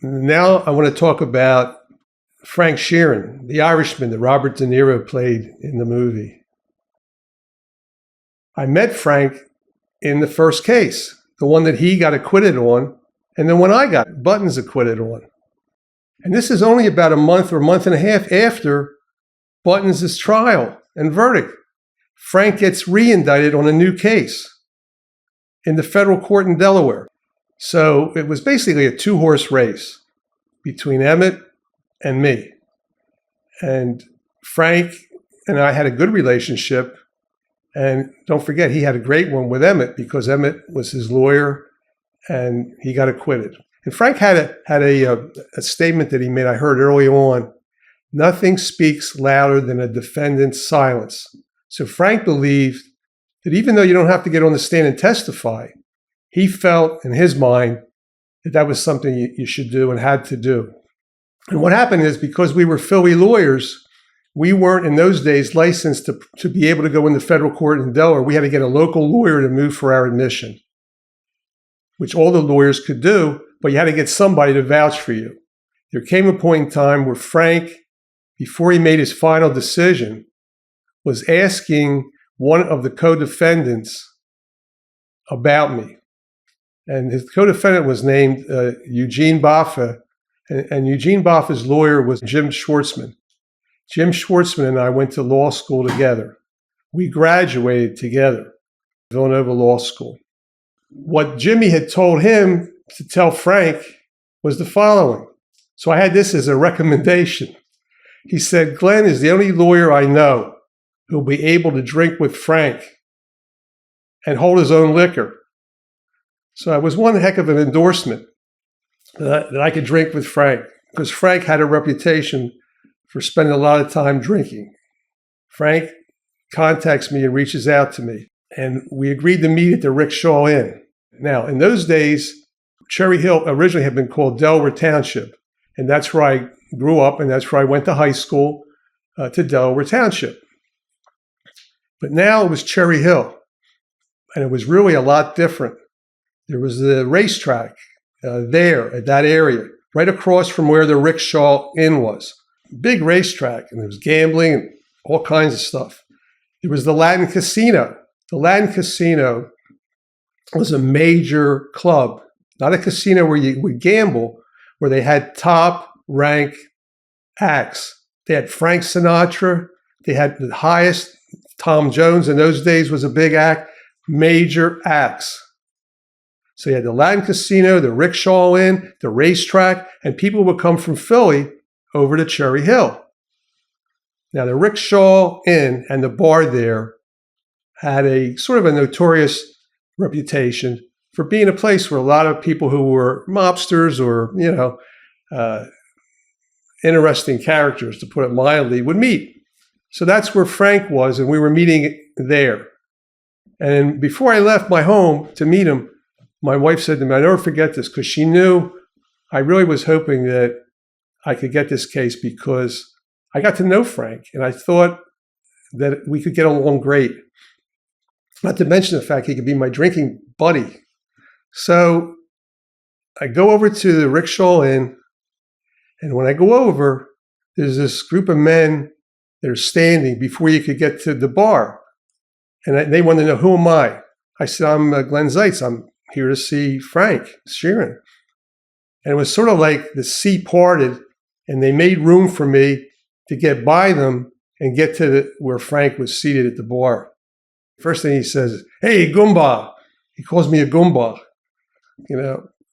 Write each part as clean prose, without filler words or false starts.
Now I want to talk about Frank Sheeran, the Irishman that Robert De Niro played in the movie. I met Frank in the first case, the one that he got acquitted on, and the one I got Buttons acquitted on. And this is only about a month or month and a half after Buttons' trial and verdict. Frank gets re-indicted on a new case in the federal court in Delaware. So it was basically a two-horse race between Emmett and me. And Frank and I had a good relationship. And don't forget, he had a great one with Emmett because Emmett was his lawyer and he got acquitted. And Frank had a statement that he made, I heard early on, nothing speaks louder than a defendant's silence. So Frank believed that even though you don't have to get on the stand and testify, he felt in his mind that that was something you should do and had to do. And what happened is because we were Philly lawyers, we weren't in those days licensed to be able to go in the federal court in Delaware. We had to get a local lawyer to move for our admission, which all the lawyers could do, but you had to get somebody to vouch for you. There came a point in time where Frank, before he made his final decision, was asking one of the co-defendants about me. And his co-defendant was named Eugene Baffa, and Eugene Baffa's lawyer was Jim Schwartzman. Jim Schwartzman and I went to law school together. We graduated together, Villanova Law School. What Jimmy had told him to tell Frank was the following. So I had this as a recommendation. He said, Glenn is the only lawyer I know who'll be able to drink with Frank and hold his own liquor. So it was one heck of an endorsement that I could drink with Frank, because Frank had a reputation for spending a lot of time drinking. Frank contacts me and reaches out to me, and we agreed to meet at the Rickshaw Inn. Now, in those days, Cherry Hill originally had been called Delaware Township, and that's where I grew up, and that's where I went to high school, to Delaware Township. But now it was Cherry Hill, and it was really a lot different. There was the racetrack there at that area, right across from where the Rickshaw Inn was. Big racetrack, and there was gambling and all kinds of stuff. There was the Latin Casino. The Latin Casino was a major club, not a casino where you would gamble, where they had top rank acts. They had Frank Sinatra. They had the highest. Tom Jones in those days was a big act. Major acts. So you had the Latin Casino, the Rickshaw Inn, the racetrack, and people would come from Philly over to Cherry Hill. Now, the Rickshaw Inn and the bar there had a sort of a notorious reputation for being a place where a lot of people who were mobsters or, interesting characters, to put it mildly, would meet. So that's where Frank was, and we were meeting there. And before I left my home to meet him, my wife said to me, I never forget this, because she knew I really was hoping that I could get this case because I got to know Frank, and I thought that we could get along great. Not to mention the fact he could be my drinking buddy. So I go over to the Rickshaw Inn, and when I go over, there's this group of men that are standing before you could get to the bar. And they wanted to know, who am I? I said, I'm Glenn Zeitz. I'm here to see Frank Sheeran. And it was sort of like the sea parted, and they made room for me to get by them and get to where Frank was seated at the bar. First thing he says, hey, Goomba. He calls me a Goomba,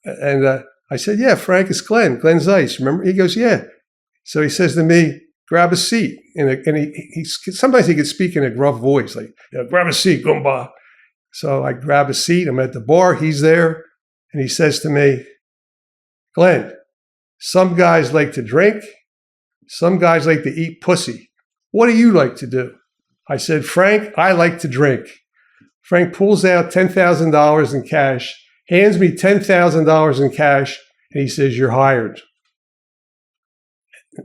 And I said, yeah, Frank, it's Glenn Zeitz. Remember? He goes, yeah. So he says to me, grab a seat. And he sometimes he could speak in a gruff voice, like, grab a seat, Goomba. So I grab a seat. I'm at the bar. He's there. And he says to me, Glenn, some guys like to drink. Some guys like to eat pussy. What do you like to do? I said, Frank, I like to drink. Frank pulls out $10,000 in cash, hands me $10,000 in cash, and he says, you're hired.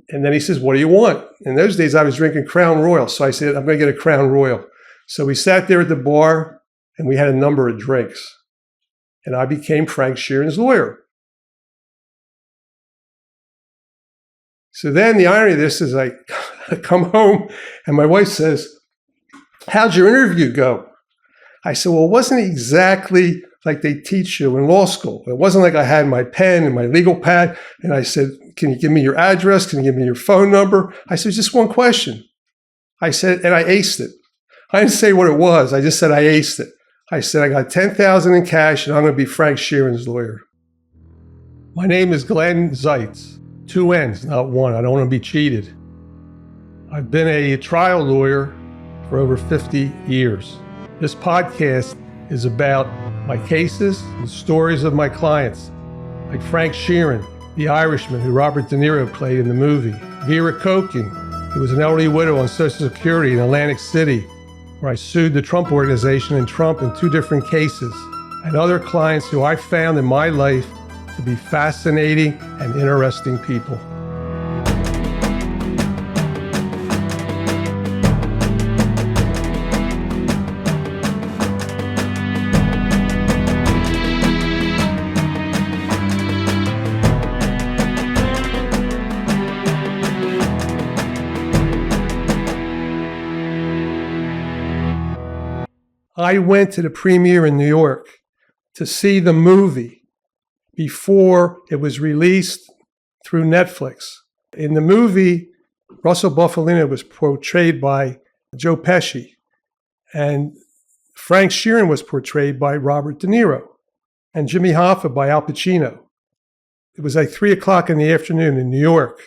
And then he says, what do you want? In those days, I was drinking Crown Royal. So I said, I'm going to get a Crown Royal. So we sat there at the bar, and we had a number of drinks. And I became Frank Sheeran's lawyer. So then the irony of this is I come home and my wife says, how'd your interview go? I said, well, it wasn't exactly like they teach you in law school. It wasn't like I had my pen and my legal pad. And I said, can you give me your address? Can you give me your phone number? I said, just one question. I said, and I aced it. I didn't say what it was. I just said I aced it. I said, I got $10,000 in cash and I'm going to be Frank Sheeran's lawyer. My name is Glenn Zeitz. 2 N's, not one. I don't want to be cheated. I've been a trial lawyer for over 50 years. This podcast is about my cases and stories of my clients, like Frank Sheeran, the Irishman who Robert De Niro played in the movie, Vera Koking, who was an elderly widow on Social Security in Atlantic City, where I sued the Trump organization and Trump in 2 different cases, and other clients who I found in my life to be fascinating and interesting people. I went to the premiere in New York to see the movie before it was released through Netflix. In the movie, Russell Bufalino was portrayed by Joe Pesci, and Frank Sheeran was portrayed by Robert De Niro, and Jimmy Hoffa by Al Pacino. It was like 3 o'clock in the afternoon in New York,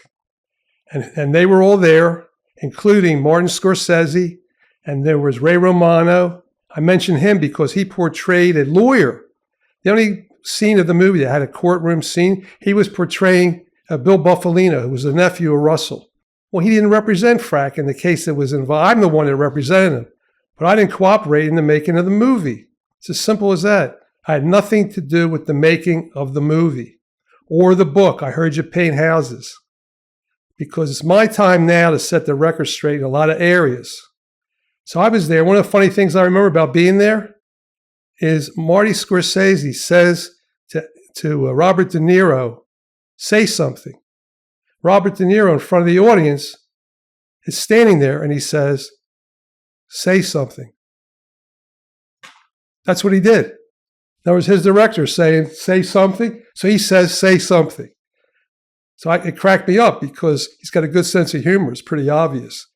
and they were all there, including Martin Scorsese, and there was Ray Romano. I mentioned him because he portrayed a lawyer. The only scene of the movie that had a courtroom scene, he was portraying Bill Bufalino, who was the nephew of Russell. Well, he didn't represent Frank in the case that was involved. I'm the one that represented him, but I didn't cooperate in the making of the movie. It's as simple as that. I had nothing to do with the making of the movie or the book, I Heard You Paint Houses, because it's my time now to set the record straight in a lot of areas. So I was there. One of the funny things I remember about being there is Marty Scorsese says to Robert De Niro, say something. Robert De Niro in front of the audience is standing there and he says, say something. That's what he did. That was his director saying, say something. So he says, say something. So it cracked me up because he's got a good sense of humor. It's pretty obvious.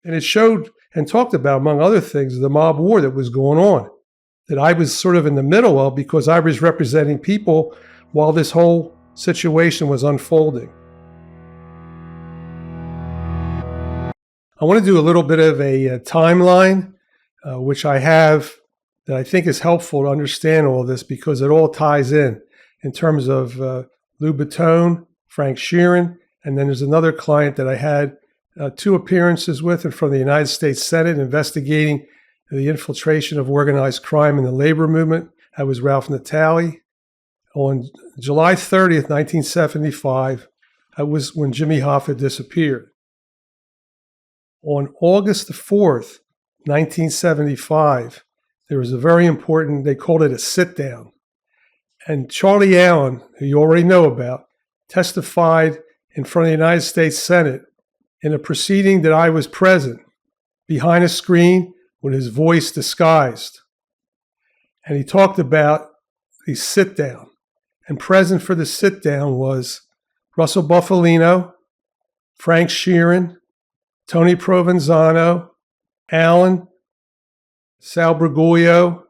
And it showed and talked about, among other things, the mob war that was going on, that I was sort of in the middle of because I was representing people while this whole situation was unfolding. I want to do a little bit of a timeline, which I have, that I think is helpful to understand all of this because it all ties in terms of Lou Batone, Frank Sheeran, and then there's another client that I had 2 appearances with in front of the United States Senate investigating the infiltration of organized crime in the labor movement. That was Ralph Natale. On July 30th, 1975, that was when Jimmy Hoffa disappeared. On August the 4th, 1975, there was a very important, they called it a sit-down. And Charlie Allen, who you already know about, testified in front of the United States Senate in a proceeding that I was present, behind a screen with his voice disguised. And he talked about the sit-down. And present for the sit-down was Russell Bufalino, Frank Sheeran, Tony Provenzano, Allen, Sal Bergoglio,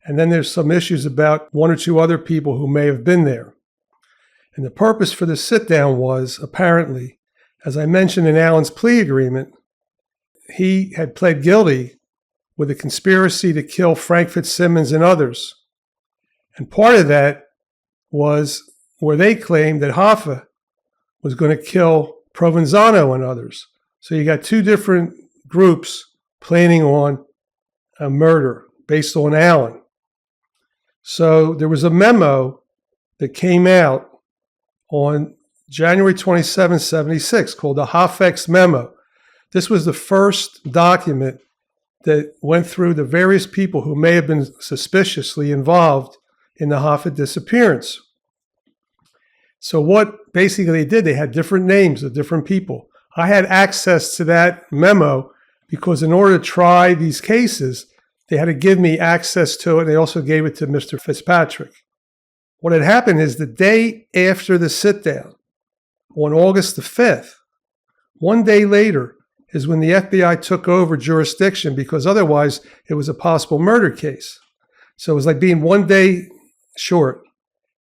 and then there's some issues about 1 or 2 other people who may have been there. And the purpose for the sit-down was, apparently, as I mentioned in Allen's plea agreement, he had pled guilty with a conspiracy to kill Frank Fitzsimmons and others. And part of that was where they claimed that Hoffa was going to kill Provenzano and others. So you got 2 different groups planning on a murder based on Allen. So there was a memo that came out on January 27, 76, called the Hoffex Memo. This was the first document that went through the various people who may have been suspiciously involved in the Hoffa disappearance. So what basically they did, they had different names of different people. I had access to that memo because in order to try these cases, they had to give me access to it. They also gave it to Mr. Fitzpatrick. What had happened is the day after the sit-down, on August the 5th, one day later is when the FBI took over jurisdiction because otherwise it was a possible murder case. So it was like being one day short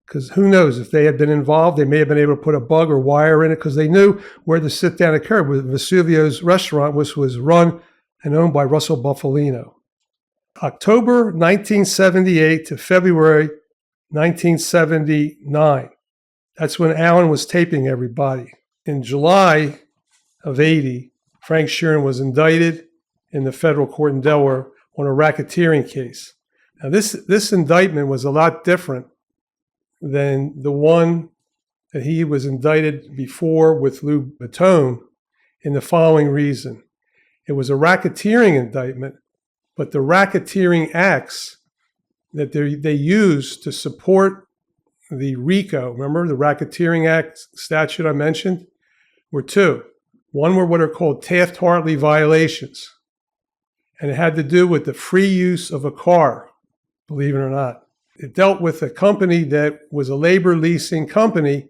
because who knows, if they had been involved, they may have been able to put a bug or wire in it because they knew where the sit-down occurred with Vesuvio's restaurant, which was run and owned by Russell Buffalino. October 1978 to February 1979. That's when Alan was taping everybody. In July of 80, Frank Sheeran was indicted in the federal court in Delaware on a racketeering case. Now, this indictment was a lot different than the one that he was indicted before with Lou Battone in the following reason. It was a racketeering indictment, but the racketeering acts that they used to support the RICO, remember the Racketeering Act statute I mentioned, were two. One were what are called Taft-Hartley violations, and it had to do with the free use of a car, believe it or not. It dealt with a company that was a labor leasing company,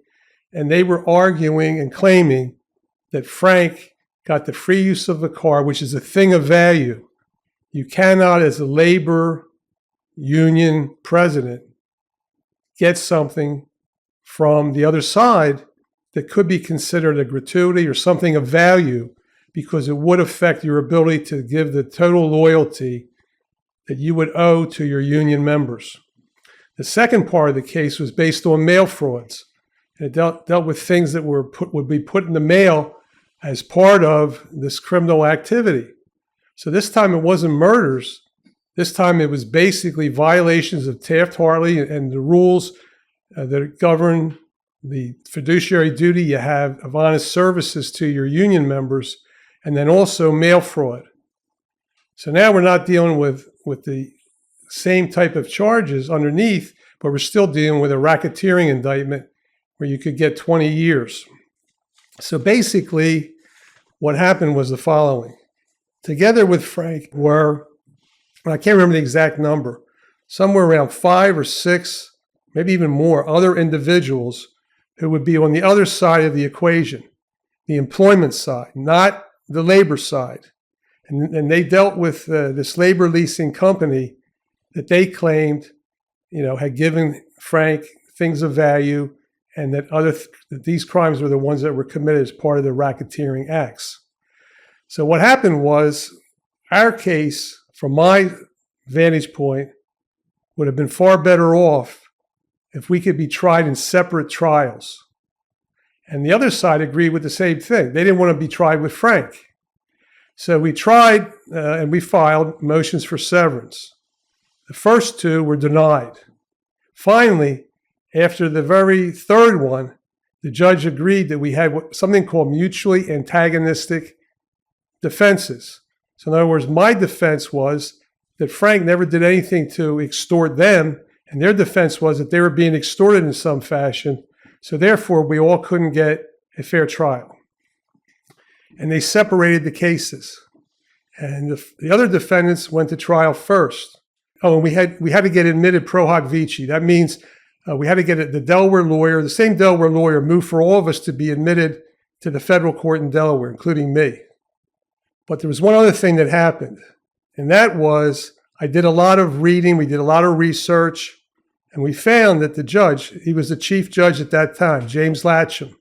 and they were arguing and claiming that Frank got the free use of a car, which is a thing of value. You cannot, as a labor union president, get something from the other side that could be considered a gratuity or something of value because it would affect your ability to give the total loyalty that you would owe to your union members. The second part of the case was based on mail frauds. It dealt with things that would be put in the mail as part of this criminal activity. So this time it wasn't murders. This time it was basically violations of Taft-Hartley and the rules that govern the fiduciary duty you have of honest services to your union members, and then also mail fraud. So now we're not dealing with the same type of charges underneath, but we're still dealing with a racketeering indictment where you could get 20 years. So basically what happened was the following. Together with Frank were, I can't remember the exact number, somewhere around 5 or 6, maybe even more, other individuals who would be on the other side of the equation, the employment side, not the labor side. And they dealt with this labor leasing company that they claimed, had given Frank things of value, and that that these crimes were the ones that were committed as part of the racketeering acts. So what happened was our case, from my vantage point, would have been far better off if we could be tried in separate trials. And the other side agreed with the same thing. They didn't want to be tried with Frank. So we tried and we filed motions for severance. The first two were denied. Finally, after the very third one, the judge agreed that we had something called mutually antagonistic defenses. So in other words, my defense was that Frank never did anything to extort them, and their defense was that they were being extorted in some fashion. So therefore, we all couldn't get a fair trial. And they separated the cases. And the other defendants went to trial first. Oh, and we had to get admitted pro hoc vici. That means we had to get the Delaware lawyer, the same Delaware lawyer, moved for all of us to be admitted to the federal court in Delaware, including me. But there was one other thing that happened, and that was I did a lot of reading, we did a lot of research, and we found that the judge, he was the chief judge at that time, James Latcham,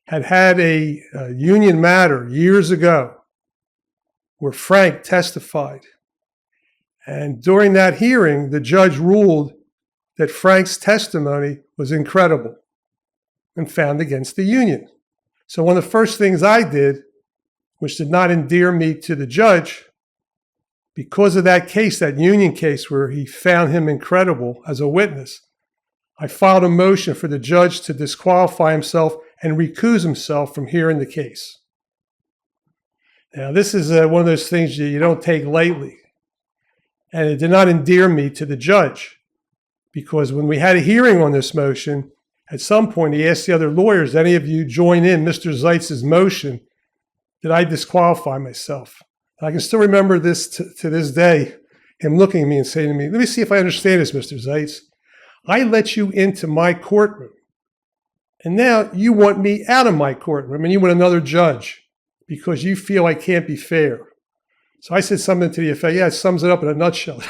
had a union matter years ago where Frank testified. And during that hearing, the judge ruled that Frank's testimony was incredible and found against the union. So one of the first things I did, which did not endear me to the judge, because of that case, that union case where he found him incredible as a witness, I filed a motion for the judge to disqualify himself and recuse himself from hearing the case. Now, this is one of those things you don't take lightly. And it did not endear me to the judge, because when we had a hearing on this motion, At some point, he asked the other lawyers, any of you join in Mr. Zeitz's motion that I disqualify myself? And I can still remember this to this day, him looking at me and saying to me, let me see if I understand this, Mr. Zeitz. I let you into my courtroom, and now you want me out of my courtroom, and you want another judge because you feel I can't be fair. So I said something to the effect, yeah, it sums it up in a nutshell,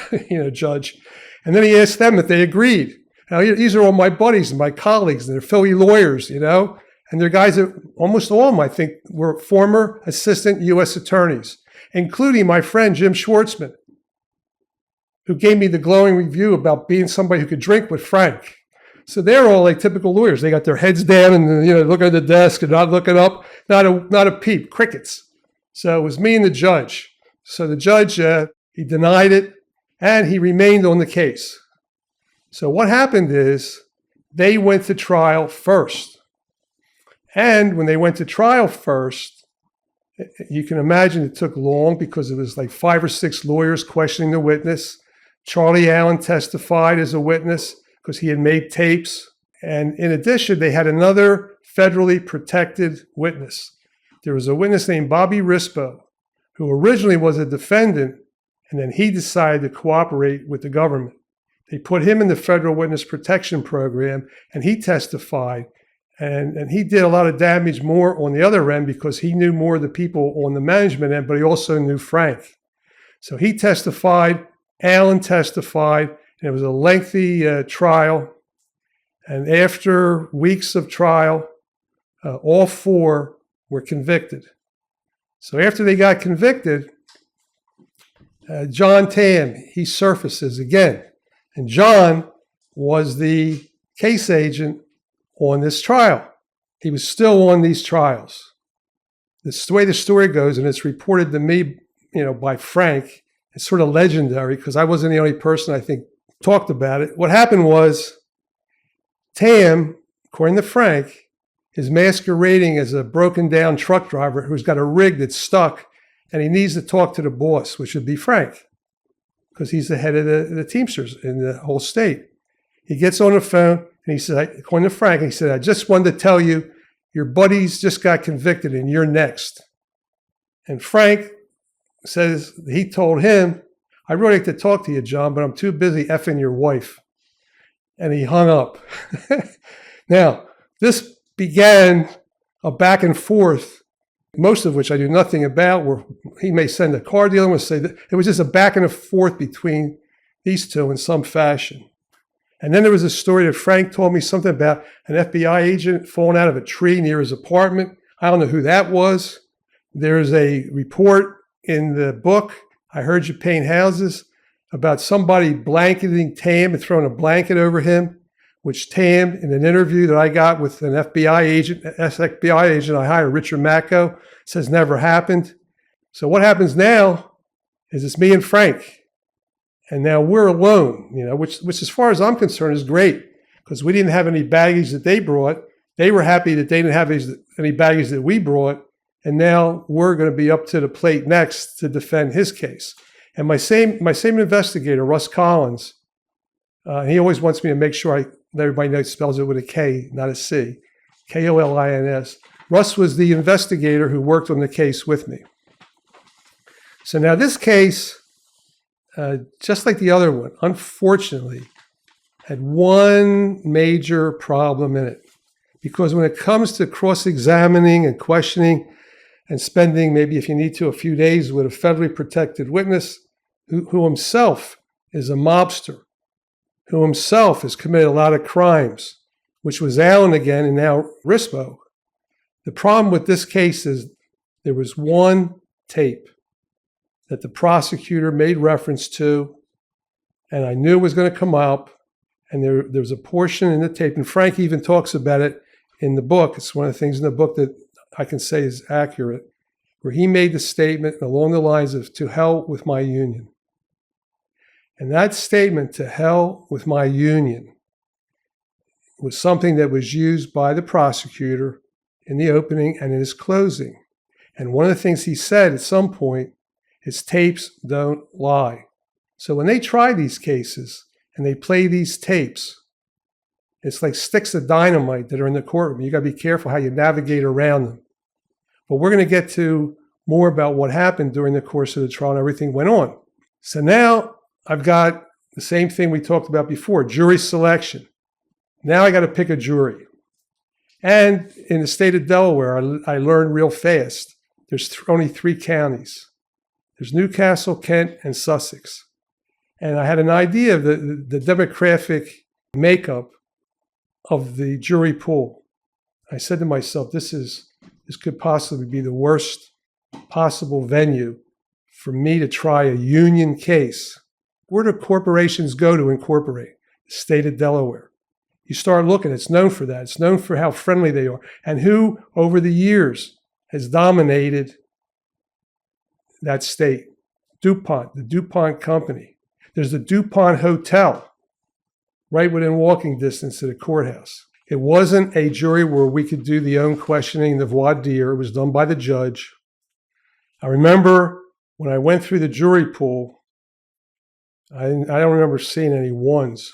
Judge. And then he asked them if they agreed. Now, these are all my buddies and my colleagues, and they're Philly lawyers, and they're guys that almost all of them, I think, were former assistant U.S. attorneys, including my friend Jim Schwartzman, who gave me the glowing review about being somebody who could drink with Frank. So they're all like typical lawyers. They got their heads down and looking at the desk and not looking up, not a peep, crickets. So it was me and the judge. So the judge, he denied it, and he remained on the case. So what happened is they went to trial first. And when they went to trial first, you can imagine it took long because it was like 5 or 6 lawyers questioning the witness. Charlie Allen testified as a witness because he had made tapes. And in addition, they had another federally protected witness. There was a witness named Bobby Rispo, who originally was a defendant, and then he decided to cooperate with the government. They put him in the federal witness protection program, and he testified. And he did a lot of damage more on the other end because he knew more of the people on the management end, but he also knew Frank. So he testified, Allen testified, and it was a lengthy trial. And after weeks of trial, all 4 were convicted. So after they got convicted, John Tam, he surfaces again. And John was the case agent on this trial. He was still on these trials. This the way the story goes, and it's reported to me, by Frank. It's sort of legendary because I wasn't the only person I think talked about it. What happened was Tam, according to Frank, is masquerading as a broken down truck driver who's got a rig that's stuck and he needs to talk to the boss, which would be Frank, because he's the head of the Teamsters in the whole state. He gets on the phone and he said, according to Frank, he said, I just wanted to tell you, your buddies just got convicted and you're next. And Frank says he told him, I really like to talk to you, John, but I'm too busy effing your wife. And he hung up. Now, this began a back and forth, most of which I knew nothing about, where he may send a car dealer and say that it was just a back and forth between these two in some fashion. And then there was a story that Frank told me something about an FBI agent falling out of a tree near his apartment. I don't know who that was. There's a report in the book, I Heard You Paint Houses, about somebody blanketing Tam and throwing a blanket over him, which Tam, in an interview that I got with an FBI agent I hired, Richard Macco, says never happened. So what happens now is it's me and Frank. And now we're alone, which as far as I'm concerned is great because we didn't have any baggage that they brought. They were happy that they didn't have any baggage that we brought. And now we're going to be up to the plate next to defend his case. And my same investigator, Russ Collins, he always wants me to make sure that everybody knows spells it with a K, not a C. Kolins. Russ was the investigator who worked on the case with me. So now this case, just like the other one, unfortunately, had one major problem in it. Because when it comes to cross-examining and questioning and spending, maybe if you need to, a few days with a federally protected witness who himself is a mobster, who himself has committed a lot of crimes, which was Allen again and now Rispo. The problem with this case is there was one tape that the prosecutor made reference to, and I knew it was going to come up, and there was a portion in the tape, and Frank even talks about it in the book. It's one of the things in the book that I can say is accurate, where he made the statement along the lines of, to hell with my union. And that statement, to hell with my union, was something that was used by the prosecutor in the opening and in his closing. And one of the things he said at some point is tapes don't lie. So when they try these cases and they play these tapes, It's like sticks of dynamite that are in the courtroom. You got to be careful how you navigate around them. But we're going to get to more about what happened during the course of the trial and everything went on. So now I've got the same thing we talked about before, jury selection. Now I got to pick a jury. And in the state of Delaware, I learned real fast, there's only 3 counties. There's Newcastle, Kent, and Sussex. And I had an idea of the demographic makeup of the jury pool. I said to myself, this could possibly be the worst possible venue for me to try a union case. Where do corporations go to incorporate? The state of Delaware. You start looking, it's known for that. It's known for how friendly they are and who, over the years, has dominated that state. DuPont, the DuPont company. There's the DuPont Hotel right within walking distance to the courthouse. It wasn't a jury where we could do the own questioning, the voir dire. It was done by the judge. I remember when I went through the jury pool, I don't remember seeing any ones.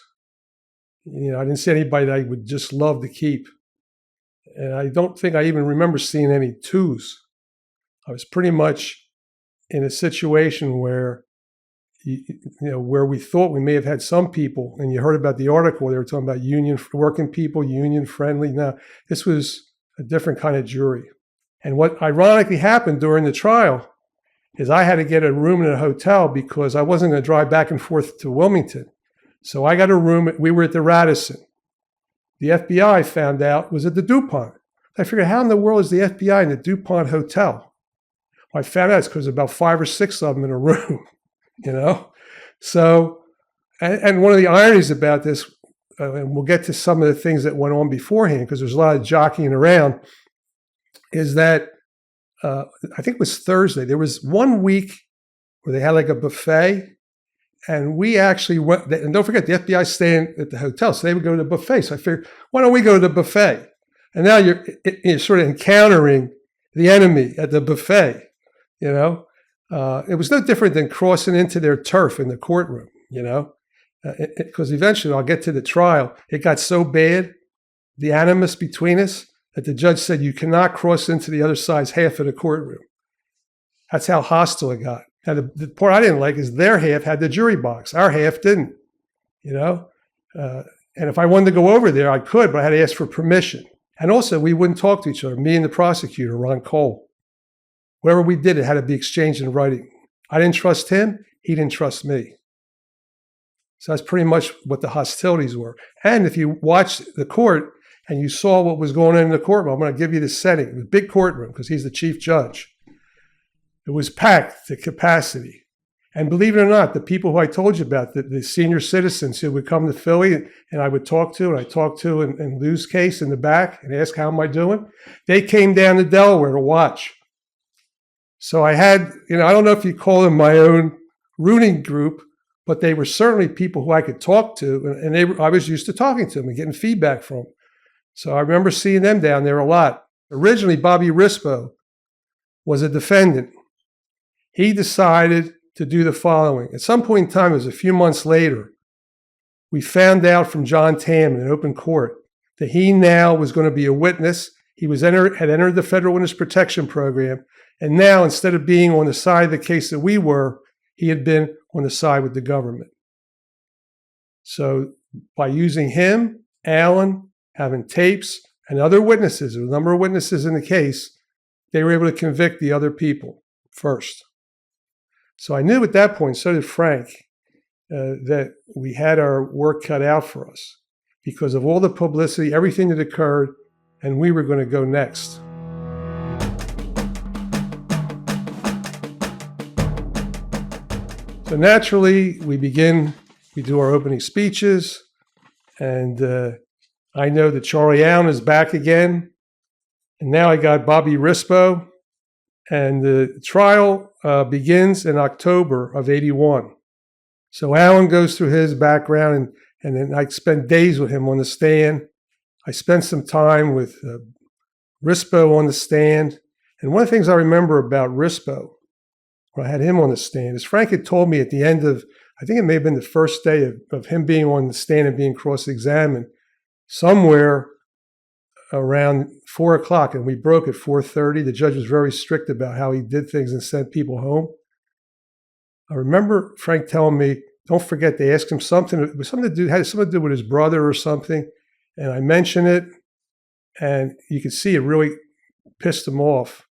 I didn't see anybody that I would just love to keep. And I don't think I even remember seeing any twos. I was pretty much in a situation where, where we thought we may have had some people, and you heard about the article, they were talking about union, working people, union friendly. Now, this was a different kind of jury. And what ironically happened during the trial is I had to get a room in a hotel because I wasn't going to drive back and forth to Wilmington. So I got a room. We were at the Radisson. The FBI found out was at the DuPont. I figured, how in the world is the FBI in the DuPont Hotel? Well, I found out it's because about 5 or 6 of them in a room, So, and one of the ironies about this, and we'll get to some of the things that went on beforehand because there's a lot of jockeying around, is that I think it was Thursday. There was one week where they had like a buffet. And we actually went, and don't forget, the FBI staying at the hotel, so they would go to the buffet. So I figured, why don't we go to the buffet? And now you're sort of encountering the enemy at the buffet, It was no different than crossing into their turf in the courtroom, Because eventually, I'll get to the trial, it got so bad, the animus between us, that the judge said, you cannot cross into the other side's half of the courtroom. That's how hostile it got. Now, the part I didn't like is their half had the jury box. Our half didn't, And if I wanted to go over there, I could, but I had to ask for permission. And also, we wouldn't talk to each other, me and the prosecutor, Ron Cole. Wherever we did, it had to be exchanged in writing. I didn't trust him. He didn't trust me. So that's pretty much what the hostilities were. And if you watched the court and you saw what was going on in the courtroom, I'm going to give you the setting. It was a big courtroom because he's the chief judge. It was packed to capacity. And believe it or not, the people who I told you about, the senior citizens who would come to Philly and I would talk to, and I talked to in Lou's case in the back and ask, how am I doing? They came down to Delaware to watch. So I had, I don't know if you call them my own rooting group, but they were certainly people who I could talk to. And I was used to talking to them and getting feedback from them. So I remember seeing them down there a lot. Originally, Bobby Rispo was a defendant. He decided to do the following. At some point in time, it was a few months later, we found out from John Tam in an open court that he now was going to be a witness. He had entered the Federal Witness Protection Program, and now instead of being on the side of the case that we were, he had been on the side with the government. So by using him, Alan, having tapes, and other witnesses, a number of witnesses in the case, they were able to convict the other people first. So I knew at that point, so did Frank, that we had our work cut out for us because of all the publicity, everything that occurred, and we were going to go next. So naturally, we do our opening speeches, and I know that Charlie Allen is back again, and now I got Bobby Rispo, and the trial begins in October of '81. So Alan goes through his background, and then I spent days with him on the stand. I spent some time with Rispo on the stand, and one of the things I remember about Rispo, when I had him on the stand, is Frank had told me at the end of, I think it may have been the first day of him being on the stand and being cross-examined, somewhere around 4 o'clock, and we broke at 4:30. The judge was very strict about how he did things and sent people home. I remember Frank telling me, don't forget, they asked him something. It was something to do, had something to do with his brother or something. And I mentioned it, and you could see it really pissed him off.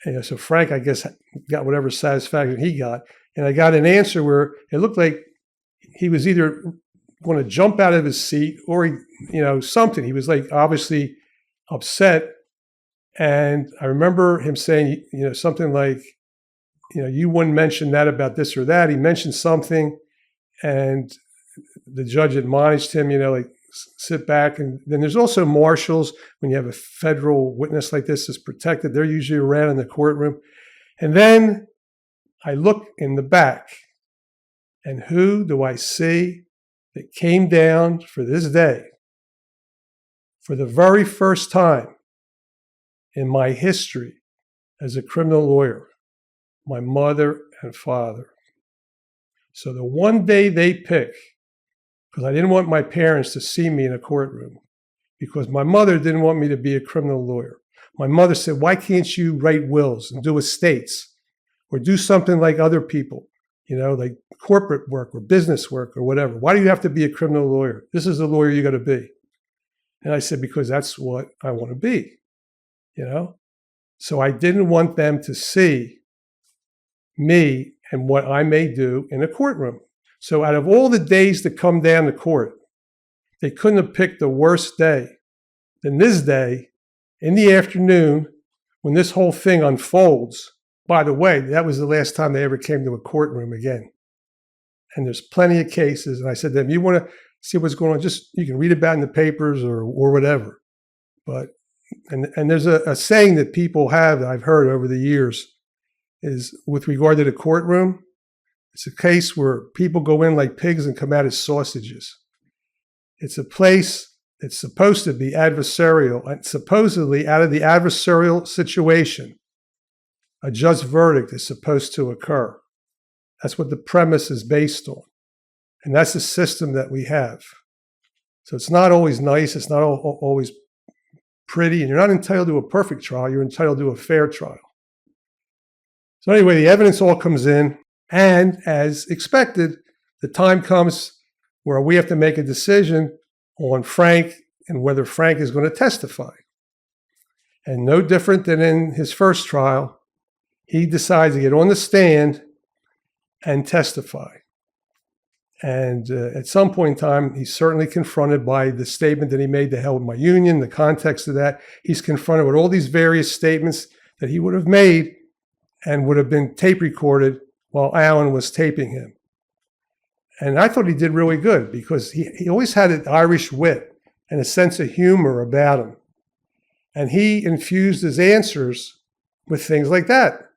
And so Frank, I guess, got whatever satisfaction he got. And I got an answer where it looked like he was either going to jump out of his seat or, something. He was like obviously upset. And I remember him saying, something like, you wouldn't mention that about this or that. He mentioned something, and the judge admonished him, like, sit back. And then there's also marshals. When you have a federal witness like this is protected, they're usually around in the courtroom. And then I look in the back, and who do I see that came down for this day for the very first time in my history as a criminal lawyer? My mother and father. So the one day they pick, because I didn't want my parents to see me in a courtroom, because my mother didn't want me to be a criminal lawyer. My mother said, why can't you write wills and do estates or do something like other people, like corporate work or business work or whatever? Why do you have to be a criminal lawyer? This is the lawyer you got to be. And I said, because that's what I want to be, So I didn't want them to see me and what I may do in a courtroom. So out of all the days that come down to court, they couldn't have picked the worst day than this day in the afternoon when this whole thing unfolds. By the way, that was the last time they ever came to a courtroom again. And there's plenty of cases. And I said to them, you want to see what's going on, just you can read about it in the papers or whatever. But and there's a saying that people have that I've heard over the years is with regard to the courtroom. It's a case where people go in like pigs and come out as sausages. It's a place that's supposed to be adversarial, and supposedly out of the adversarial situation, a just verdict is supposed to occur. That's what the premise is based on. And that's the system that we have. So it's not always nice. It's not always pretty. And you're not entitled to a perfect trial. You're entitled to a fair trial. So anyway, the evidence all comes in. And as expected, the time comes where we have to make a decision on Frank and whether Frank is going to testify. And no different than in his first trial, he decides to get on the stand and testify. And at some point in time, he's certainly confronted by the statement that he made to hell with my union, the context of that. He's confronted with all these various statements that he would have made and would have been tape recorded while Alan was taping him. And I thought he did really good because he always had an Irish wit and a sense of humor about him. And he infused his answers with things like that.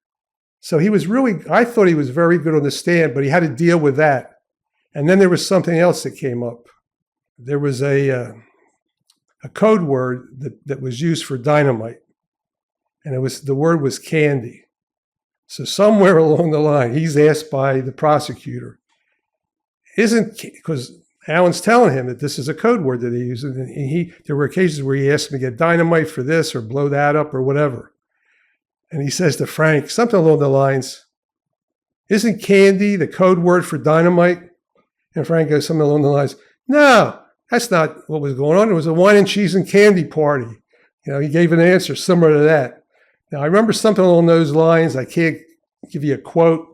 So he was really, I thought he was very good on the stand, but he had to deal with that. And then there was something else that came up. There was a code word that was used for dynamite. And the word was candy. So somewhere along the line, he's asked by the prosecutor, because Alan's telling him that this is a code word that he uses. And there were occasions where he asked him to get dynamite for this or blow that up or whatever. And he says to Frank, something along the lines, isn't candy the code word for dynamite? And Frank goes something along the lines, no, that's not what was going on. It was a wine and cheese and candy party. He gave an answer similar to that. Now, I remember something along those lines. I can't give you a quote,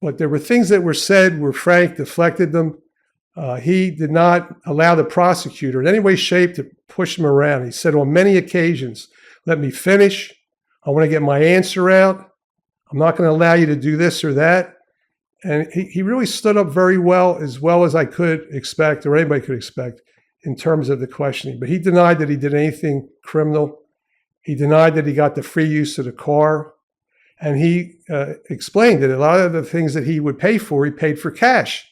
but there were things that were said where Frank deflected them. He did not allow the prosecutor in any way, shape to push him around. He said on many occasions, let me finish. I want to get my answer out. I'm not going to allow you to do this or that. And he really stood up very well as I could expect, or anybody could expect, in terms of the questioning. But he denied that he did anything criminal. He denied that he got the free use of the car. And he explained that a lot of the things that he would pay for, he paid for cash.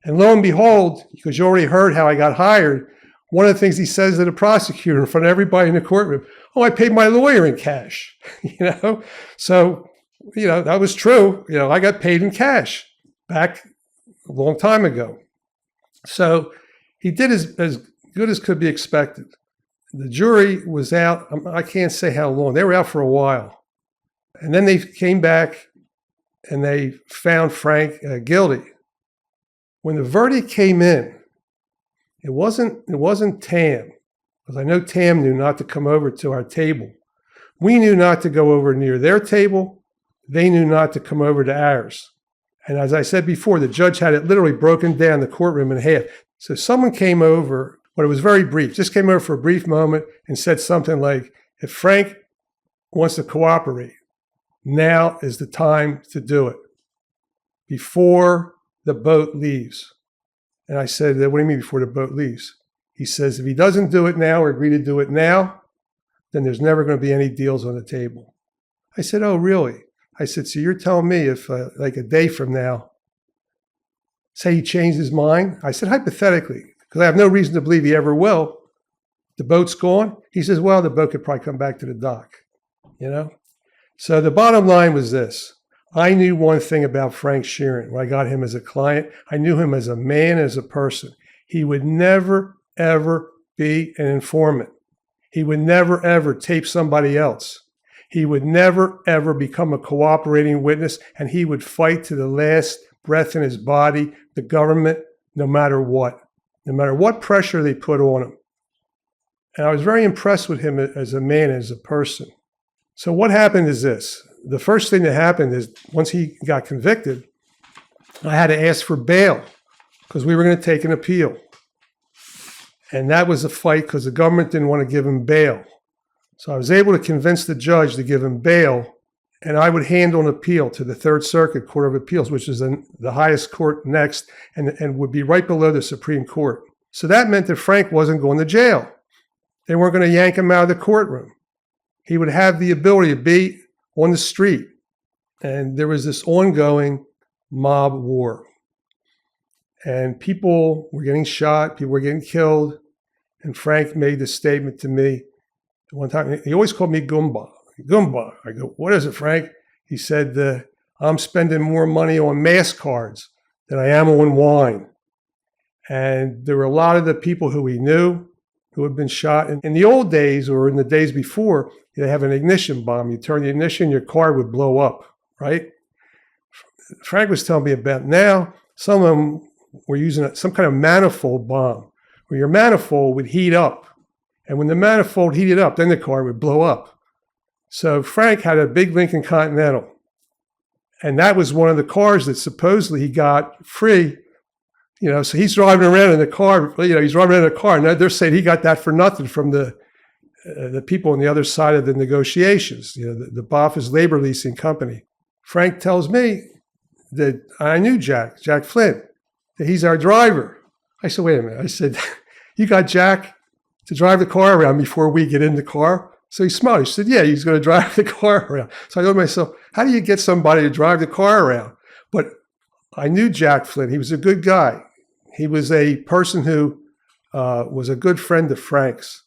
And lo and behold, because you already heard how I got hired, one of the things he says to the prosecutor in front of everybody in the courtroom, oh, I paid my lawyer in cash. So, that was true. I got paid in cash back a long time ago. So he did as good as could be expected. The jury was out, I can't say how long. They were out for a while. And then they came back and they found Frank guilty. When the verdict came in, it wasn't Tam, because I know Tam knew not to come over to our table. We knew not to go over near their table. They knew not to come over to ours. And as I said before, the judge had it literally broken down the courtroom in half. So someone came over, but it was very brief, just came over for a brief moment and said something like, if Frank wants to cooperate, now is the time to do it, before the boat leaves. And I said, what do you mean before the boat leaves? He says, if he doesn't do it now or agree to do it now, then there's never going to be any deals on the table. I said, oh, really? I said, so you're telling me if like a day from now, say he changed his mind? I said, hypothetically, because I have no reason to believe he ever will. The boat's gone. He says, well, the boat could probably come back to the dock, you know? So the bottom line was this. I knew one thing about Frank Sheeran when I got him as a client. I knew him as a man, as a person. He would never, ever be an informant. He would never, ever tape somebody else. He would never, ever become a cooperating witness, and he would fight to the last breath in his body, the government, no matter what pressure they put on him. And I was very impressed with him as a man, as a person. So what happened is this. The first thing that happened is once he got convicted, I had to ask for bail because we were going to take an appeal. And that was a fight because the government didn't want to give him bail. So I was able to convince the judge to give him bail, and I would handle an appeal to the Third Circuit Court of Appeals, which is the highest court next and would be right below the Supreme Court. So that meant that Frank wasn't going to jail. They weren't going to yank him out of the courtroom. He would have the ability to be on the street. And there was this ongoing mob war. And people were getting shot, people were getting killed. And Frank made this statement to me. One time, he always called me Goomba. Goomba. I go, what is it, Frank? He said, I'm spending more money on mass cards than I am on wine. And there were a lot of the people who he knew who had been shot. In the old days, or in the days before, they have an ignition bomb. You turn the ignition, your car would blow up, right? Frank was telling me about now, some of them were using some kind of manifold bomb, where your manifold would heat up. And when the manifold heated up, then the car would blow up. So Frank had a big Lincoln Continental. And that was one of the cars that supposedly he got free. You know, so he's driving around in the car, he's driving around in a car. And they're saying he got that for nothing from the people on the other side of the negotiations, the Boffa's labor leasing company. Frank tells me that I knew Jack Flint, that he's our driver. I said, wait a minute. I said, you got Jack to drive the car around before we get in the car? So he smiled. He said, yeah, he's going to drive the car around. So I thought to myself, how do you get somebody to drive the car around? But I knew Jack Flint. He was a good guy. He was a person who was a good friend of Frank's.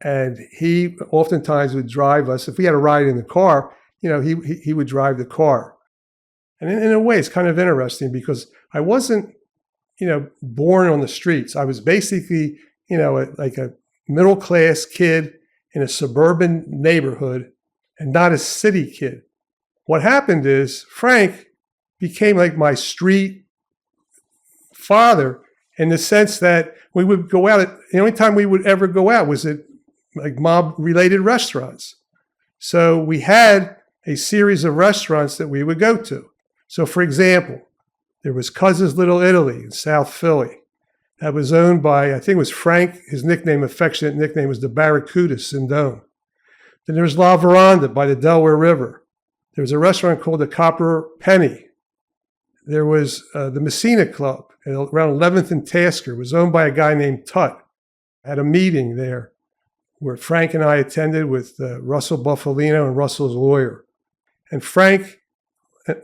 And he oftentimes would drive us. If we had a ride in the car, he would drive the car. And in a way, it's kind of interesting because I wasn't, born on the streets. I was basically, like a middle-class kid in a suburban neighborhood and not a city kid. What happened is Frank became like my street father in the sense that we would go out. The only time we would ever go out was at like mob-related restaurants. So we had a series of restaurants that we would go to. So for example, there was Cousin's Little Italy in South Philly. That was owned by, I think it was Frank. His affectionate nickname was the Barracuda Sindone. Then there was La Veranda by the Delaware River. There was a restaurant called the Copper Penny. There was the Messina Club around 11th and Tasker. It was owned by a guy named Tut. I had a meeting there where Frank and I attended with Russell Buffalino and Russell's lawyer. And Frank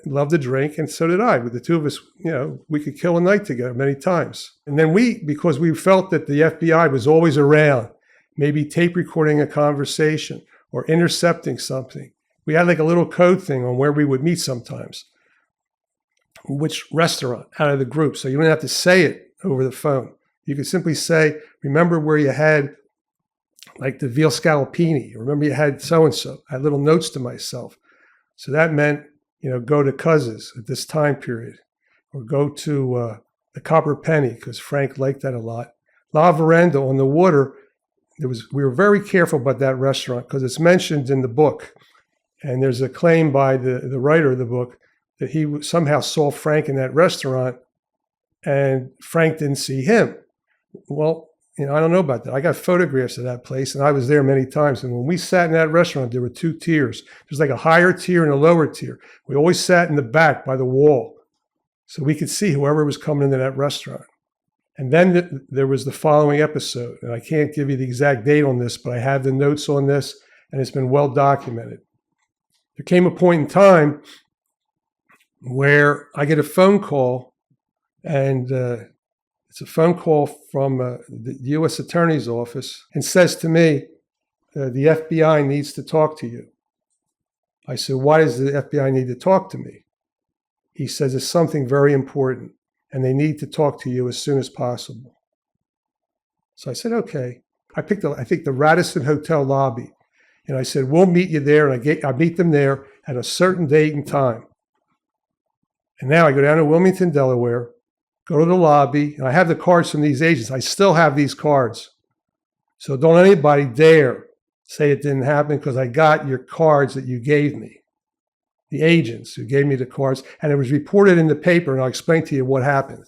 loved to drink, and so did I. With the two of us, we could kill a night together many times. And then because we felt that the FBI was always around, maybe tape recording a conversation or intercepting something, we had like a little code thing on where we would meet sometimes, which restaurant out of the group, so you don't have to say it over the phone. You could simply say, remember where you had like the veal scallopini. Remember you had so-and-so. I had little notes to myself. So that meant, go to Cuz's at this time period, or go to the Copper Penny, because Frank liked that a lot. La Veranda on the water, we were very careful about that restaurant because it's mentioned in the book. And there's a claim by the writer of the book that he somehow saw Frank in that restaurant and Frank didn't see him. Well, I don't know about that. I got photographs of that place and I was there many times. And when we sat in that restaurant, there were two tiers. There's like a higher tier and a lower tier. We always sat in the back by the wall so we could see whoever was coming into that restaurant. And then there was the following episode. And I can't give you the exact date on this, but I have the notes on this and it's been well documented. There came a point in time where I get a phone call, and it's a phone call from the U.S. Attorney's Office, and says to me, the FBI needs to talk to you. I said, why does the FBI need to talk to me? He says, it's something very important, and they need to talk to you as soon as possible. So I said, okay. I picked, I think, the Radisson Hotel lobby. And I said, we'll meet you there. And I meet them there at a certain date and time. And now I go down to Wilmington, Delaware, go to the lobby, and I have the cards from these agents. I still have these cards. So don't anybody dare say it didn't happen, because I got your cards that you gave me, the agents who gave me the cards, and it was reported in the paper, and I'll explain to you what happened.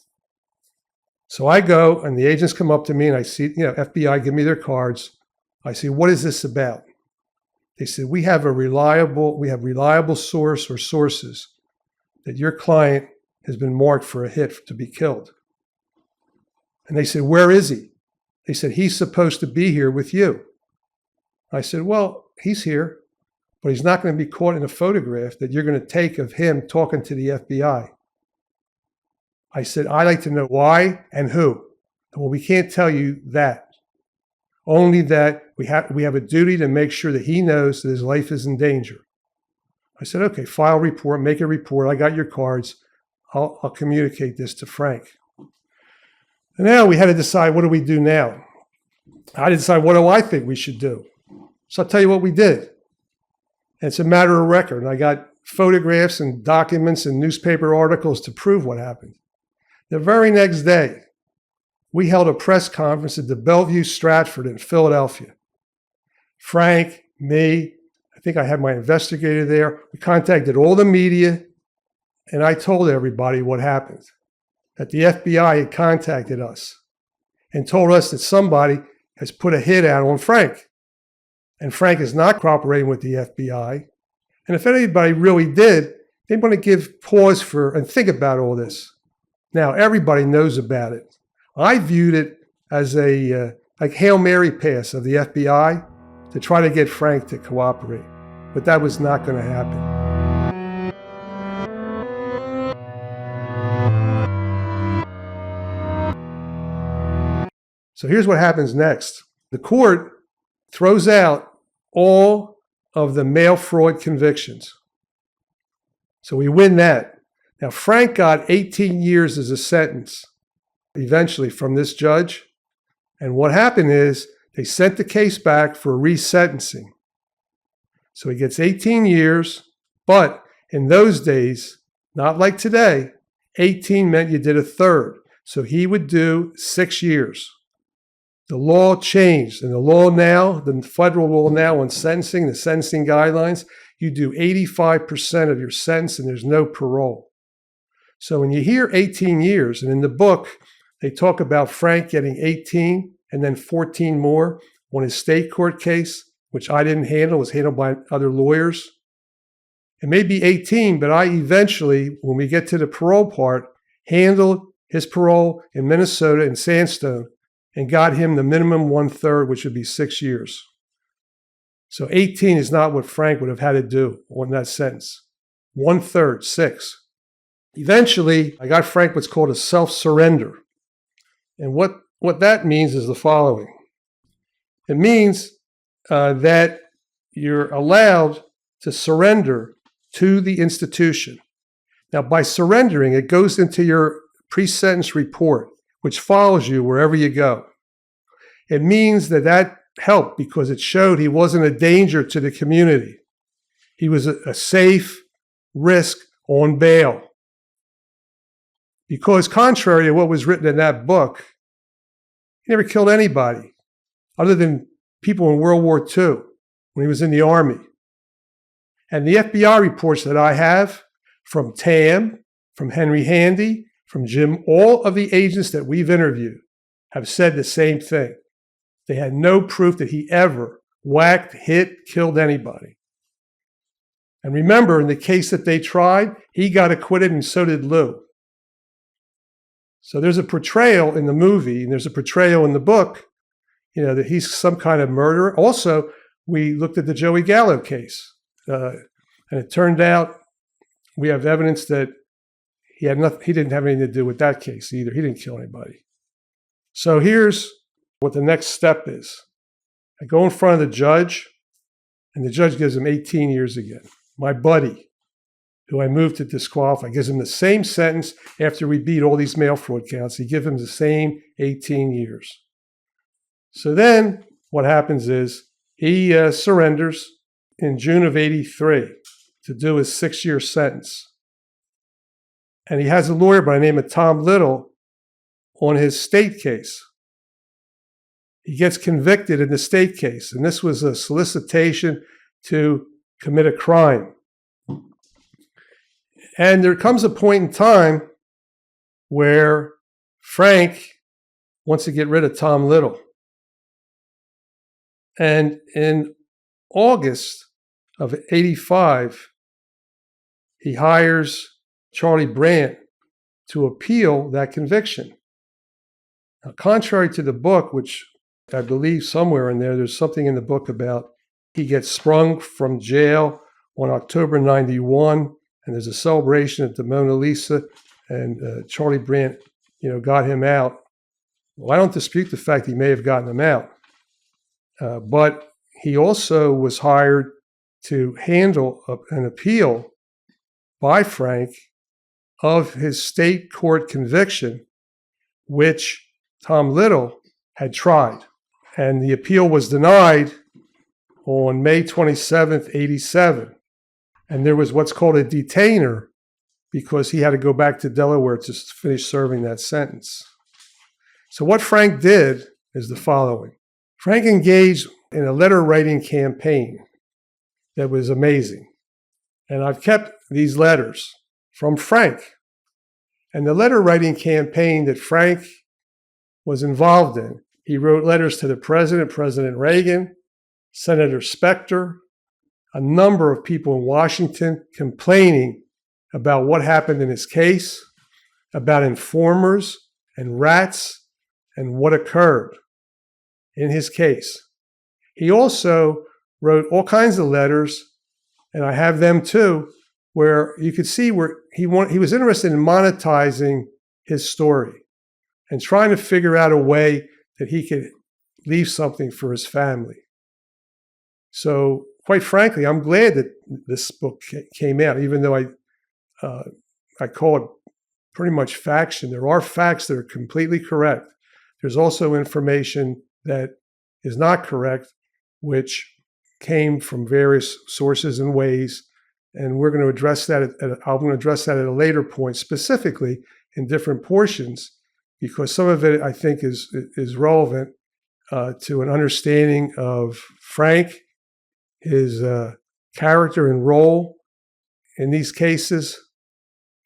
So I go, and the agents come up to me, and I see, FBI give me their cards. I say, what is this about? They said, we have reliable source or sources that your client has been marked for a hit to be killed. And they said, where is he? They said, he's supposed to be here with you. I said, well, he's here, but he's not going to be caught in a photograph that you're going to take of him talking to the FBI. I said, I'd like to know why and who. Well, we can't tell you that. Only that we have a duty to make sure that he knows that his life is in danger. I said, okay, file report, make a report. I got your cards. I'll communicate this to Frank. And now we had to decide, what do we do now? I had to decide, what do I think we should do? So I'll tell you what we did. And it's a matter of record. And I got photographs and documents and newspaper articles to prove what happened. The very next day, we held a press conference at the Bellevue Stratford in Philadelphia. Frank, me, I think I had my investigator there. We contacted all the media, and I told everybody what happened, that the FBI had contacted us and told us that somebody has put a hit out on Frank. And Frank is not cooperating with the FBI. And if anybody really did, they want to give pause for and think about all this. Now, everybody knows about it. I viewed it as a like Hail Mary pass of the FBI to try to get Frank to cooperate. But that was not going to happen. So here's what happens next. The court throws out all of the mail fraud convictions. So we win that. Now, Frank got 18 years as a sentence eventually from this judge. And what happened is they sent the case back for resentencing. So he gets 18 years, but in those days, not like today, 18 meant you did a third. So he would do 6 years. The law changed, and the law now, the federal law now on sentencing, the sentencing guidelines, you do 85% of your sentence and there's no parole. So when you hear 18 years, and in the book, they talk about Frank getting 18 and then 14 more on his state court case, which I didn't handle, was handled by other lawyers. It may be 18, but I eventually, when we get to the parole part, handled his parole in Minnesota in Sandstone and got him the minimum 1/3, which would be 6 years. So 18 is not what Frank would have had to do on that sentence. 1/3, 6. Eventually, I got Frank what's called a self-surrender. And what that means is the following. It means that you're allowed to surrender to the institution. Now, by surrendering, it goes into your pre-sentence report, which follows you wherever you go. It means that helped because it showed he wasn't a danger to the community. He was a safe risk on bail. Because contrary to what was written in that book, he never killed anybody other than people in World War II when he was in the Army. And the FBI reports that I have from Tam, from Henry Handy, from Jim, all of the agents that we've interviewed have said the same thing. They had no proof that he ever whacked, hit, killed anybody. And remember, in the case that they tried, he got acquitted and so did Lou. So there's a portrayal in the movie, and there's a portrayal in the book, that he's some kind of murderer. Also, we looked at the Joey Gallo case, and it turned out we have evidence that he didn't have anything to do with that case either. He didn't kill anybody. So here's what the next step is. I go in front of the judge, and the judge gives him 18 years again. My buddy, who I moved to disqualify, gives him the same sentence after we beat all these mail fraud counts. He gives him the same 18 years. So then what happens is he surrenders in June of '83 to do his 6-year sentence. And he has a lawyer by the name of Tom Little on his state case. He gets convicted in the state case, and this was a solicitation to commit a crime. And there comes a point in time where Frank wants to get rid of Tom Little. And in August of '85, he hires Charlie Brandt to appeal that conviction. Now, contrary to the book, which I believe somewhere in there's something in the book about he gets sprung from jail on October '91, and there's a celebration at the Mona Lisa, and Charlie Brandt, got him out. Well, I don't dispute the fact he may have gotten him out, but he also was hired to handle an appeal by Frank of his state court conviction, which Tom Little had tried. And the appeal was denied on May 27th, '87. And there was what's called a detainer because he had to go back to Delaware to finish serving that sentence. So what Frank did is the following. Frank engaged in a letter writing campaign that was amazing. And I've kept these letters from Frank. And the letter writing campaign that Frank was involved in, he wrote letters to the president, President Reagan, Senator Specter, a number of people in Washington complaining about what happened in his case, about informers and rats, and what occurred in his case. He also wrote all kinds of letters, and I have them too, where you could see where he was interested in monetizing his story and trying to figure out a way that he could leave something for his family. So, quite frankly, I'm glad that this book came out, even though I call it pretty much faction. There are facts that are completely correct. There's also information that is not correct, which came from various sources and ways, and we're going to address that. I'm going to address that at a later point, specifically in different portions, because some of it I think is relevant to an understanding of Frank, his character and role in these cases,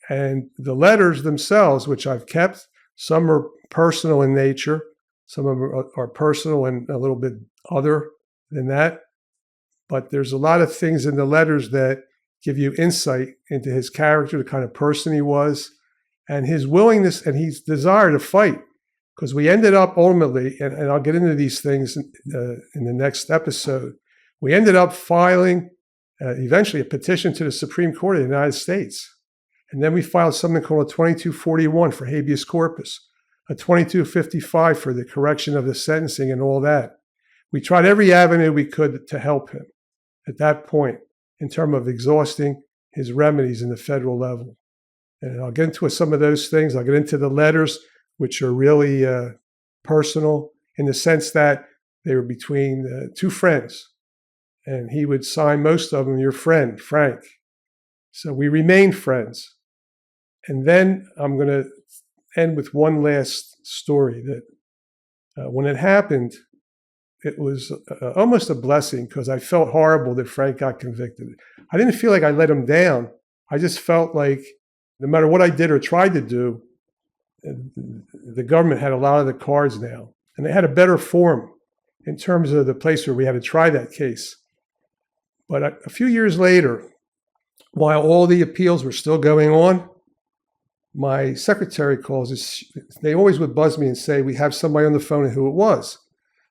and the letters themselves, which I've kept. Some are personal in nature. Some of them are personal and a little bit other than that. But there's a lot of things in the letters that give you insight into his character, the kind of person he was, and his willingness and his desire to fight. Because we ended up ultimately, and I'll get into these things in the next episode, we ended up filing eventually a petition to the Supreme Court of the United States. And then we filed something called a 2241 for habeas corpus, a 2255 for the correction of the sentencing and all that. We tried every avenue we could to help him at that point in terms of exhausting his remedies in the federal level. And I'll get into some of those things. I'll get into the letters which are really personal in the sense that they were between two friends. And he would sign most of them, your friend, Frank. So we remained friends. And then I'm going to end with one last story that when it happened, it was almost a blessing because I felt horrible that Frank got convicted. I didn't feel like I let him down. I just felt like no matter what I did or tried to do, the government had a lot of the cards now. And they had a better forum in terms of the place where we had to try that case. But a few years later, while all the appeals were still going on, my secretary calls us. They always would buzz me and say, we have somebody on the phone and who it was.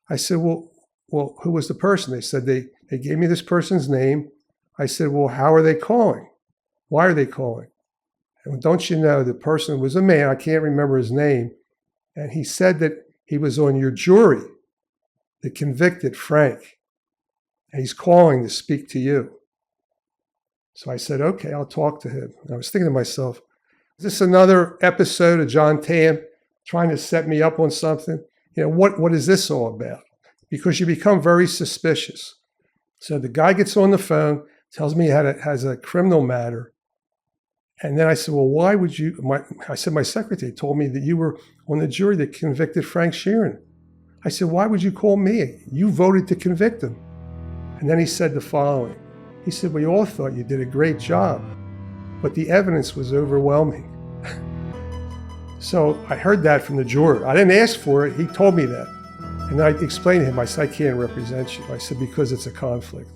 I said, well, who was the person? They said they gave me this person's name. I said, well, how are they calling? Why are they calling? And don't you know, the person was a man, I can't remember his name, and he said that he was on your jury that convicted Frank. And he's calling to speak to you. So I said, okay, I'll talk to him. And I was thinking to myself, is this another episode of John Tam trying to set me up on something? You know, what is this all about? Because you become very suspicious. So the guy gets on the phone, tells me he has a criminal matter. And then I said, well, why would you? I said, my secretary told me that you were on the jury that convicted Frank Sheeran. I said, why would you call me? You voted to convict him. And then he said the following. He said, we all thought you did a great job, but the evidence was overwhelming. So I heard that from the juror. I didn't ask for it. He told me that. And I explained to him, I said, I can't represent you. I said, because it's a conflict.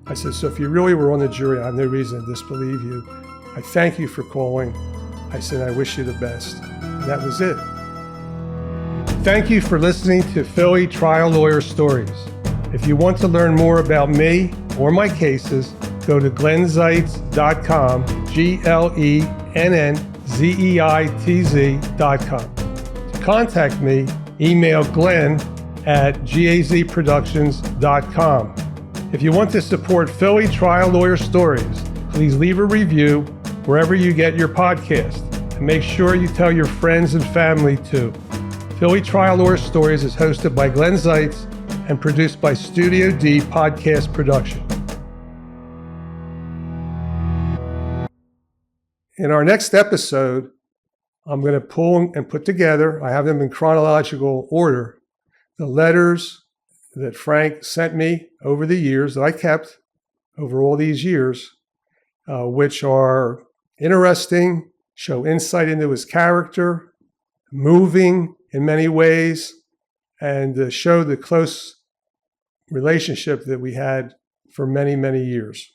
I said, so if you really were on the jury, I have no reason to disbelieve you. I thank you for calling. I said, I wish you the best. And that was it. Thank you for listening to Philly Trial Lawyer Stories. If you want to learn more about me or my cases, go to glennzeitz.com, GLENNZEITZ.com. To contact me, email glenn@gazproductions.com. If you want to support Philly Trial Lawyer Stories, please leave a review wherever you get your podcast. And make sure you tell your friends and family too. Philly Trial Lawyer Stories is hosted by Glenn Zeitz and produced by Studio D Podcast Production. In our next episode, I'm going to pull and put together, I have them in chronological order, the letters that Frank sent me over the years that I kept over all these years, which are interesting, show insight into his character, moving in many ways, and show the close relationship that we had for many, many years.